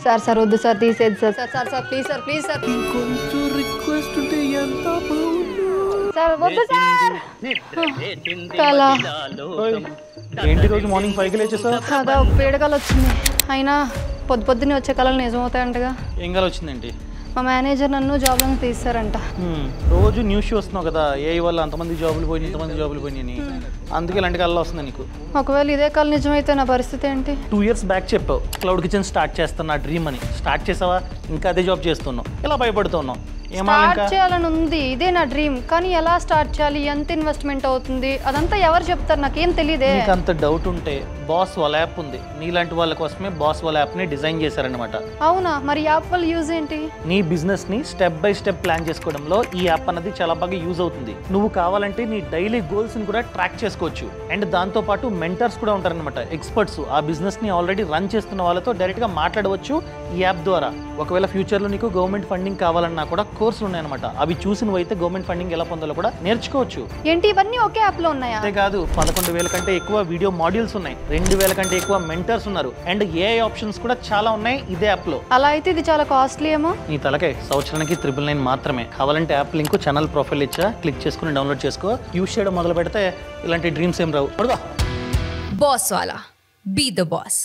sir sir వద్దు sir తీసేది sir sir sir sir please sir please sir కొంచెం request ఉంటే ఎంత బాగుండు సార్ వద్దు సార్ కలా ఏంటి రోజు మార్నింగ్ 5కి లేచేసా కదా పీడకలు వచ్చింది అయినా పొద్దున్నే వచ్చే కళలు నిజం అవుతాయంటగా ఏం కల వచ్చిందేంటి మా మేనేజర్ నన్ను జాబ్ నుంచి తీస్తారంట రోజు న్యూస్ చూస్తున్నావు కదా ఏ వల్ల అంతమంది జాబులు పోయినాయి ఇంతమంది జాబులు పోయినాయి అందుకే ఇలాంటి కళ వస్తుంది నీకు ఒకవేళ ఇదే కళ నిజమైతే నా పరిస్థితి ఏంటి 2 years బ్యాక్ చెప్పావు క్లౌడ్ కిచెన్ స్టార్ట్ చేస్తున్నా డ్రీమ్ అని స్టార్ట్ చేసావా ఇంకా అదే జాబ్ చేస్తున్నావు ఇలా భయపడుతున్నావు స్టార్ట్ చేయాలని ఉంది ఇదే నా డ్రీమ్ కానీ ఎలా స్టార్ట్ చేయాలి ఎంత ఇన్వెస్ట్మెంట్ అవుతుంది అదంతా ఎవరు చెప్తారు నాకేం తెలియదే నీకు అంత డౌట్ ఉంటే బాస్ వాళ్ళ యాప్ ఉంది నీలాంటి వాళ్ళ కోసమే బాస్ వాళ్ళ యాప్ని డిజైన్ చేశారనమాట అవునా మరి యాప్ వల్ల యూజ్ ఏంటి నీ బిజినెస్ని స్టెప్ బై స్టెప్ ప్లాన్ చేసుకోవడంలో ఈ యాప్ అన్నది చాలా బాగా యూజ్ అవుతుంది నువ్వు కావాలంటే నీ డైలీ గోల్స్ని కూడా ట్రాక్ చేసుకోవచ్చు అండ్ దాంతోపాటు మెంటర్స్ కూడా ఉంటారనమాట ఎక్స్పర్ట్స్ ఆ బిజినెస్ని ఆల్రెడీ రన్ చేస్తున్న వాళ్ళతో డైరెక్ట్గా మాట్లాడవచ్చు ఈ యాప్ ద్వారా ఒకవేళ ఫ్యూచర్లో నీకు గవర్నమెంట్ ఫండింగ్ కావాలన్నా కూడా కోర్సులు ఉన్నాయన్నమాట అవి చూసి నువ్వైతే గవర్నమెంట్ ఫండింగ్ ఎలా పొందాలో కూడా నేర్చుకోవచ్చు ఏంటి ఇవన్నీ ఒకే యాప్ లో ఉన్నాయా అంతే కాదు 11,000 కంటే ఎక్కువ వీడియో మాడ్యూల్స్ ఉన్నాయి 2,000 కంటే ఎక్కువ మెంటర్స్ ఉన్నారు అండ్ ఏఐ ఆప్షన్స్ కూడా చాలా ఉన్నాయి ఇదే యాప్ లో అలా అయితే ఇది చాలా కాస్ట్లీ ఏమో నీ తలకే సంవత్సరానికి 999 మాత్రమే కావాలంటే యాప్ లింక్ ఛానల్ ప్రొఫైల్ ఇచ్చా క్లిక్ చేసుకుని డౌన్లోడ్ చేసుకో యూస్ చేయడం మొదలు పెడితే ఇలాంటి డ్రీమ్స్ ఏం రావు బాస్ వాలా బీ ద బాస్